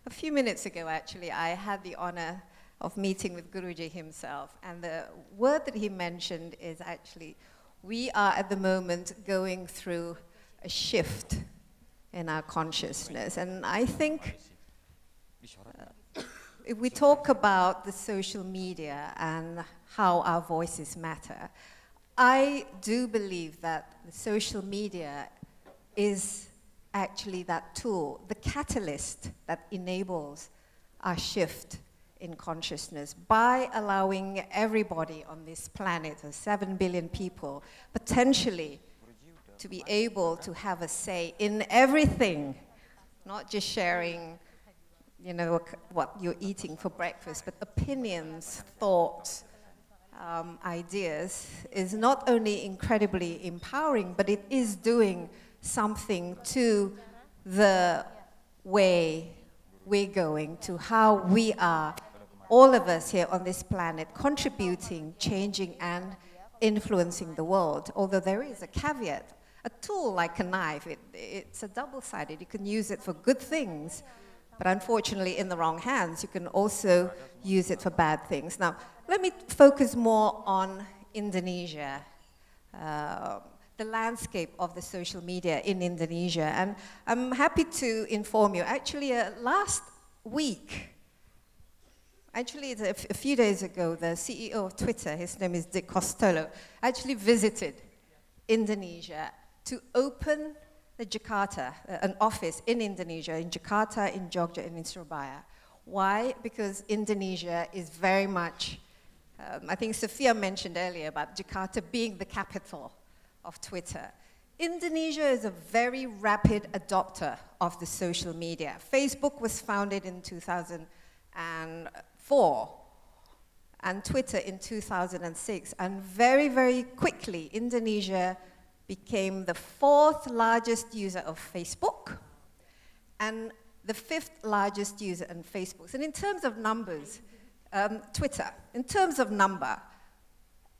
A few minutes ago, actually, I had the honor of meeting with Guruji himself, and the word that he mentioned is actually, we are at the moment going through a shift in our consciousness. And I think if we talk about the social media and how our voices matter, I do believe that the social media is actually that tool, the catalyst that enables our shift in consciousness by allowing everybody on this planet, or 7 billion people, potentially to be able to have a say in everything, not just sharing, you know, what you're eating for breakfast, but opinions, thoughts, ideas, is not only incredibly empowering, but it is doing something to the way we're going, to how we are, all of us here on this planet, contributing, changing, and influencing the world. Although there is a caveat. A tool like a knife, it's a double-sided. You can use it for good things, but unfortunately in the wrong hands, you can also use it for bad things. Now, let me focus more on Indonesia, the landscape of the social media in Indonesia. And I'm happy to inform you, actually last week, actually a few days ago, the CEO of Twitter, his name is Dick Costello, actually visited Indonesia to open the Jakarta, an office in Indonesia, in Jakarta, in Jogja, and in Surabaya. Why? Because Indonesia is very much, I think Sophia mentioned earlier about Jakarta being the capital of Twitter. Indonesia is a very rapid adopter of the social media. Facebook was founded in 2004, and Twitter in 2006. And very, very quickly, Indonesia became the 4th largest user of Facebook and the 5th largest user on Facebook. And in terms of numbers, Twitter, in terms of number,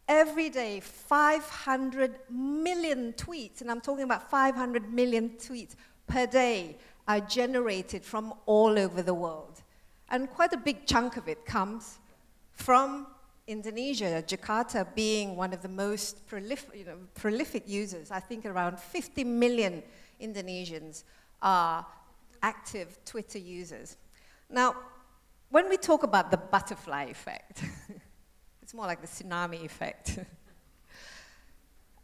every day 500 million tweets, and I'm talking about 500 million tweets per day, are generated from all over the world. And quite a big chunk of it comes from Indonesia, Jakarta being one of the most prolific users. I think around 50 million Indonesians are active Twitter users. Now, when we talk about the butterfly effect, it's more like the tsunami effect.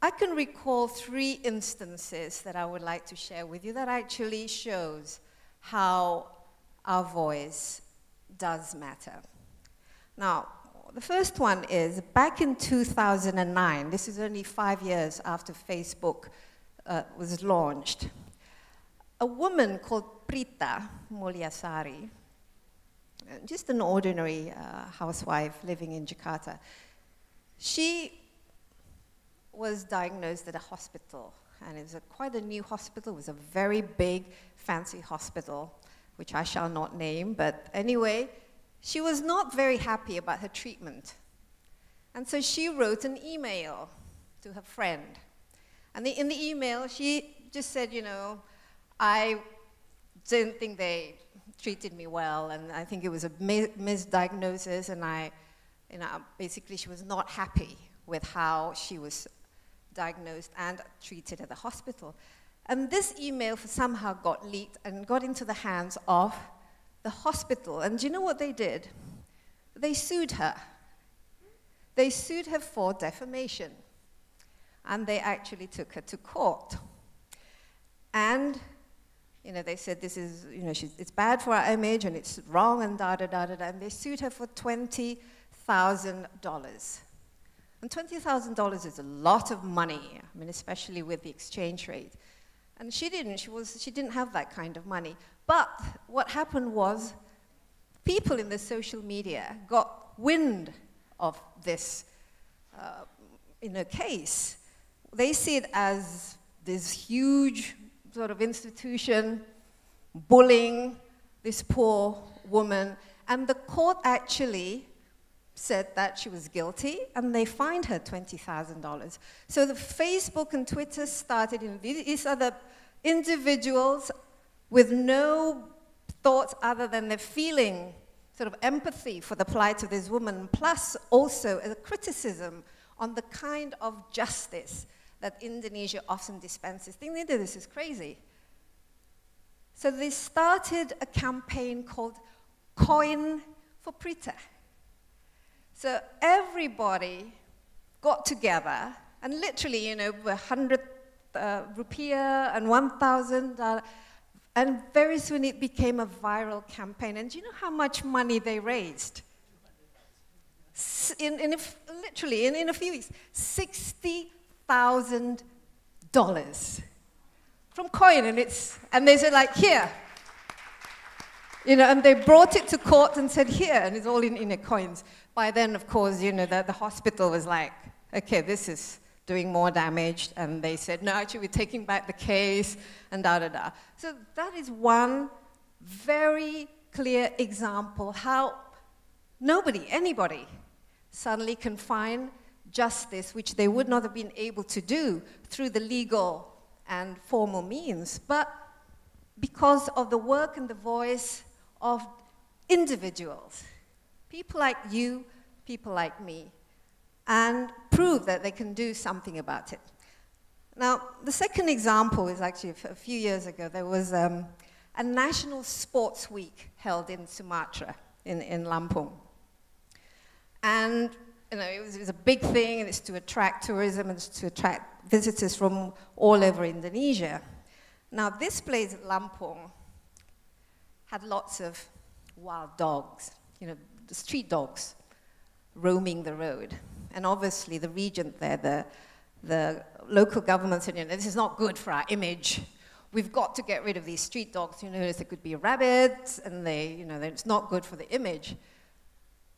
I can recall 3 instances that I would like to share with you that actually shows how our voice does matter. Now, the first one is back in 2009, this is only 5 years after Facebook was launched, a woman called Prita Mulyasari, just an ordinary housewife living in Jakarta, she was diagnosed at a hospital, and it was quite a new hospital. It was a very big, fancy hospital, which I shall not name, but anyway, she was not very happy about her treatment. And so she wrote an email to her friend. And in the email, she just said, you know, I didn't think they treated me well, and I think it was a misdiagnosis, and basically she was not happy with how she was diagnosed and treated at the hospital. And this email somehow got leaked and got into the hands of the hospital. And do you know what they did? They sued her. They sued her for defamation. And they actually took her to court. And, you know, they said this is, you know, it's bad for our image and it's wrong and da-da-da-da-da. And they sued her for $20,000. And $20,000 is a lot of money, I mean, especially with the exchange rate. And she didn't have that kind of money. But what happened was people in the social media got wind of this case. They see it as this huge sort of institution bullying this poor woman. And the court actually said that she was guilty, and they fined her $20,000. So the Facebook and Twitter started, these are the individuals with no thoughts other than their feeling, sort of empathy for the plight of this woman, plus also a criticism on the kind of justice that Indonesia often dispenses. Thinking that this is crazy. So they started a campaign called Coin for Prita. So everybody got together and literally, you know, 100 rupiah and 1,000, and very soon it became a viral campaign. And do you know how much money they raised? Literally, in a few weeks, $60,000 from Coin, and they said, like, here. You know, and they brought it to court and said, here, and it's all in coins. By then, of course, you know, the hospital was like, okay, this is doing more damage, and they said, no, actually, we're taking back the case, and da-da-da. So that is one very clear example how anybody, suddenly can find justice, which they would not have been able to do through the legal and formal means, but because of the work and the voice of individuals, people like you, people like me, and prove that they can do something about it. Now, the second example is actually a few years ago. There was a national sports week held in Sumatra, in Lampung. And you know, it was a big thing, and it's to attract tourism and it's to attract visitors from all over Indonesia. Now, this place at Lampung had lots of wild dogs, you know, the street dogs roaming the road. And obviously, the regent there, the local government said, you know, this is not good for our image. We've got to get rid of these street dogs. You know, there could be rabbits, and it's not good for the image.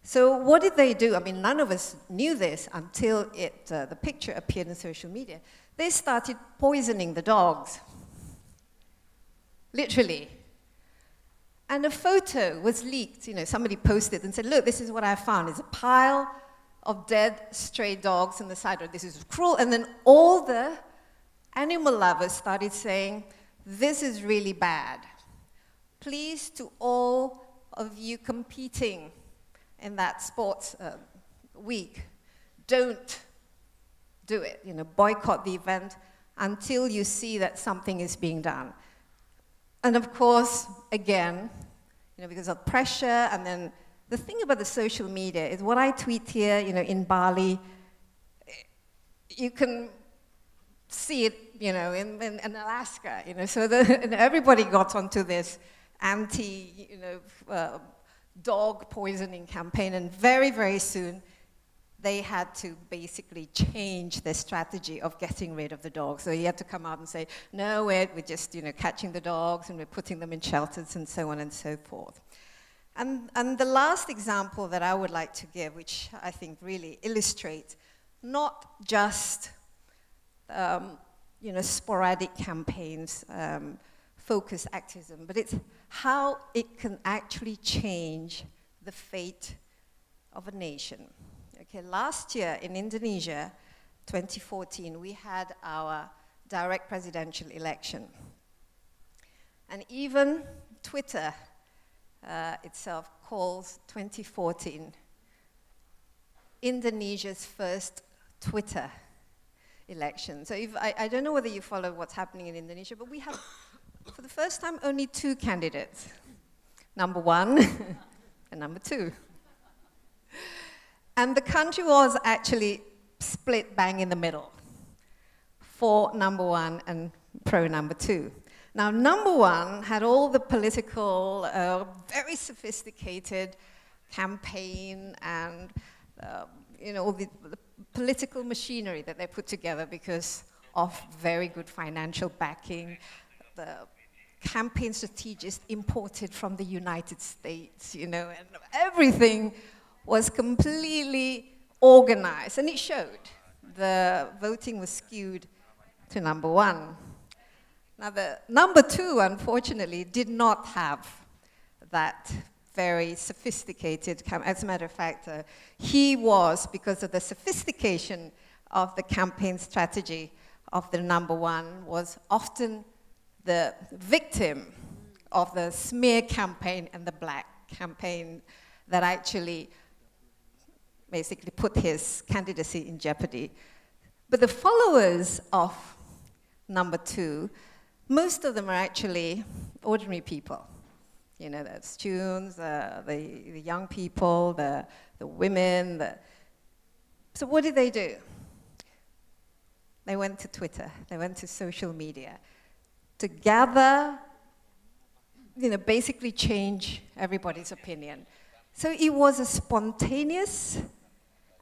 So what did they do? I mean, none of us knew this until the picture appeared in social media. They started poisoning the dogs, literally. And a photo was leaked. You know, somebody posted and said, look, this is what I found. It's a pile of dead stray dogs on the side road. This is cruel. And then all the animal lovers started saying, this is really bad. Please, to all of you competing in that sports week, don't do it. You know, boycott the event until you see that something is being done. And of course, again, you know, because of pressure, and then the thing about the social media is what I tweet here, you know, in Bali, you can see it, you know, in Alaska, you know, so everybody got onto this anti, you know, dog poisoning campaign, and very, very soon, they had to basically change their strategy of getting rid of the dogs. So you had to come out and say, no, we're just, you know, catching the dogs and we're putting them in shelters and so on and so forth. And the last example that I would like to give, which I think really illustrates not just, you know, sporadic campaigns, focused activism, but it's how it can actually change the fate of a nation. Okay, last year in Indonesia, 2014, we had our direct presidential election. And even Twitter itself calls 2014 Indonesia's first Twitter election. So I don't know whether you follow what's happening in Indonesia, but we have, for the first time, only two candidates. Number one and number two. And the country was actually split bang in the middle for number one and pro number two. Now, number one had all the political, very sophisticated campaign and, you know, all the political machinery that they put together because of very good financial backing. The campaign strategists imported from the United States, you know, and everything was completely organized, and it showed. The voting was skewed to number one. Now, the number two, unfortunately, did not have that very sophisticated campaign. As a matter of fact, he was, because of the sophistication of the campaign strategy of the number one, was often the victim of the smear campaign and the black campaign that actually basically put his candidacy in jeopardy. But the followers of number 2, most of them are actually ordinary people. You know, the students, the young people, the women. So what did they do? They went to Twitter, they went to social media to gather, you know, basically change everybody's opinion. So it was a spontaneous,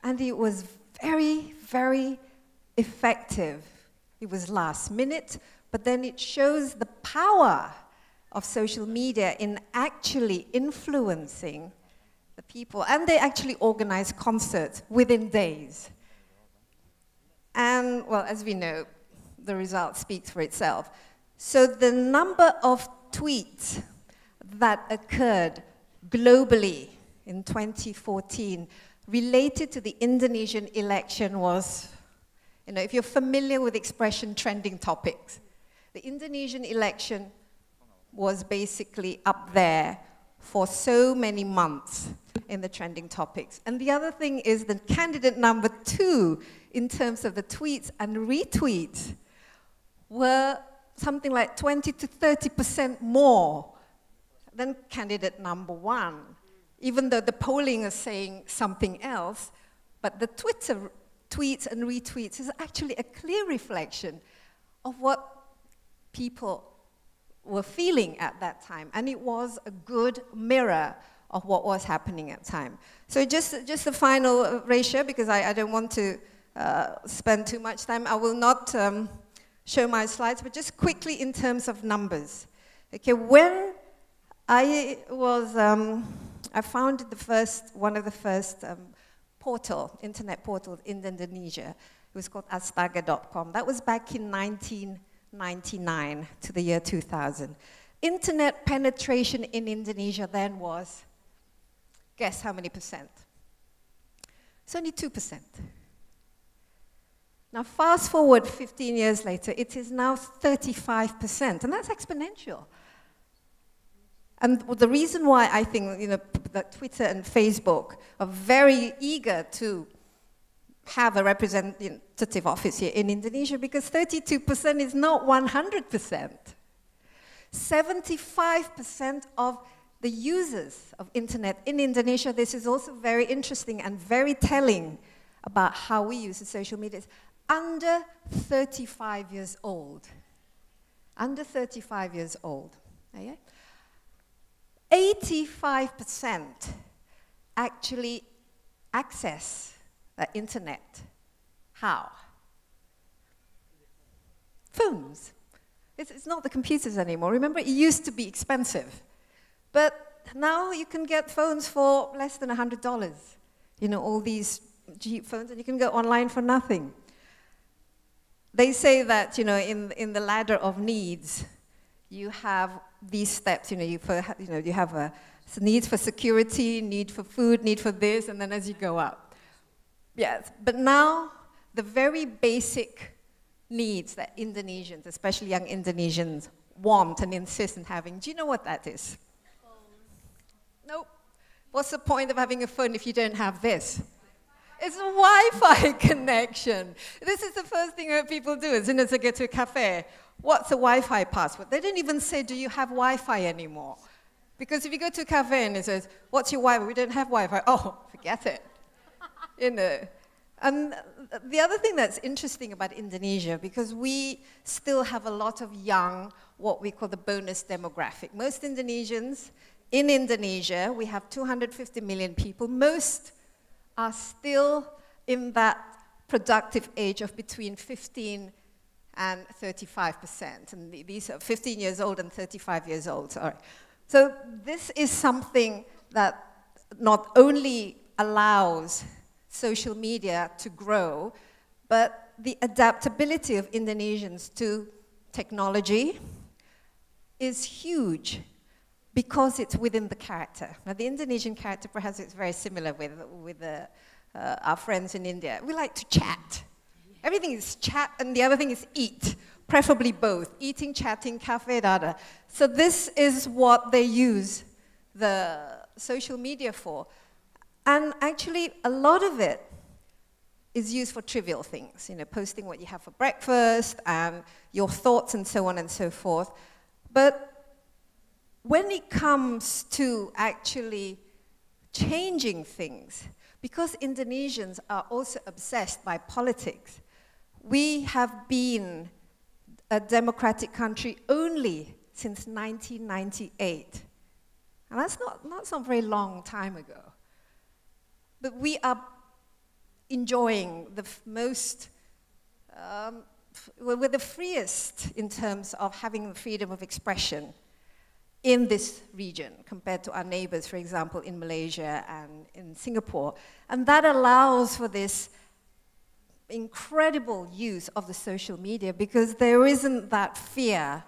and it was very, very effective. It was last minute, but then it shows the power of social media in actually influencing the people. And they actually organized concerts within days. And, well, as we know, the result speaks for itself. So the number of tweets that occurred globally in 2014 related to the Indonesian election was, you know, if you're familiar with the expression trending topics, the Indonesian election was basically up there for so many months in the trending topics. And the other thing is the candidate number 2 in terms of the tweets and retweets were something like 20 to 30% more than candidate number 1, even though the polling is saying something else. But the Twitter tweets and retweets is actually a clear reflection of what people were feeling at that time. And it was a good mirror of what was happening at the time. So just the final ratio, because I don't want to spend too much time. I will not show my slides, but just quickly in terms of numbers. Okay, when I was, I founded one of the first internet portals in Indonesia. It was called astaga.com. That was back in 1999 to the year 2000. Internet penetration in Indonesia then was, guess how many percent? It's only 2%. Now fast forward 15 years later, it is now 35%, and that's exponential. And the reason why I think, you know, that Twitter and Facebook are very eager to have a representative office here in Indonesia, because 32% is not 100%. 75% of the users of internet in Indonesia, this is also very interesting and very telling about how we use the social media, is under 35 years old. Under 35 years old. Okay? 85% actually access the internet. How? Phones. It's not the computers anymore. Remember, it used to be expensive. But now you can get phones for less than $100. You know, all these cheap phones, and you can go online for nothing. They say that, you know, in the ladder of needs, you have these steps. You know, you have needs for security, need for food, need for this, and then as you go up. Yes, but now the very basic needs that Indonesians, especially young Indonesians, want and insist on having, do you know what that is? Nope. What's the point of having a phone if you don't have this? It's a Wi-Fi connection. This is the first thing that people do as soon as they get to a cafe. What's a Wi-Fi password? They don't even say, do you have Wi-Fi anymore? Because if you go to a cafe and it says, what's your Wi-Fi? We don't have Wi-Fi. Oh, forget it. You know. And the other thing that's interesting about Indonesia, because we still have a lot of young, what we call the bonus demographic. Most Indonesians, in Indonesia, we have 250 million people. Most are still in that productive age of between 15 and 35%. And these are 15 years old and 35 years old, sorry. So this is something that not only allows social media to grow, but the adaptability of Indonesians to technology is huge because it's within the character. Now, the Indonesian character perhaps is very similar with our friends in India. We like to chat. Everything is chat, and the other thing is eat. preferably both, eating, chatting, cafe, data. So this is what they use the social media for. And actually, a lot of it is used for trivial things, you know, posting what you have for breakfast and your thoughts and so on and so forth. But when it comes to actually changing things, because Indonesians are also obsessed by politics, we have been a democratic country only since 1998. And that's not some very long time ago. But we are enjoying the most, we're the freest in terms of having the freedom of expression in this region compared to our neighbors, for example, in Malaysia and in Singapore. And that allows for this incredible use of the social media because there isn't that fear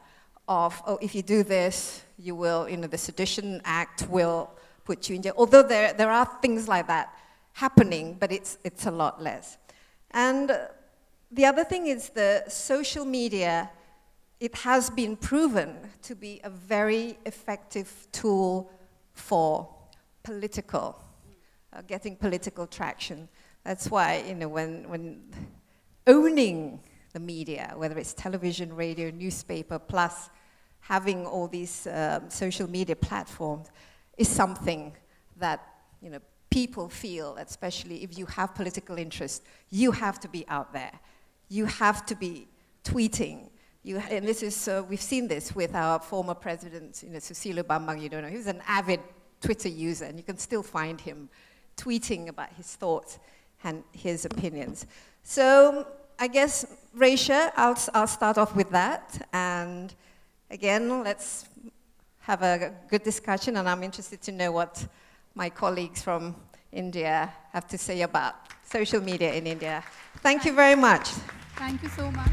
of, oh, if you do this, you will, you know, the Sedition Act will put you in jail. Although there are things like that happening, but it's a lot less. And the other thing is the social media, it has been proven to be a very effective tool for political, getting political traction. That's why, you know, when owning the media, whether it's television, radio, newspaper, plus having all these social media platforms, is something that, you know, people feel, especially if you have political interest, you have to be out there. You have to be tweeting. And this is, we've seen this with our former president, you know, Susilo Bambang, you don't know, he was an avid Twitter user, and you can still find him tweeting about his thoughts and his opinions. So I guess, Raisha, I'll start off with that. And again, let's have a good discussion, and I'm interested to know what my colleagues from India have to say about social media in India. Thank you very much. Thank you so much.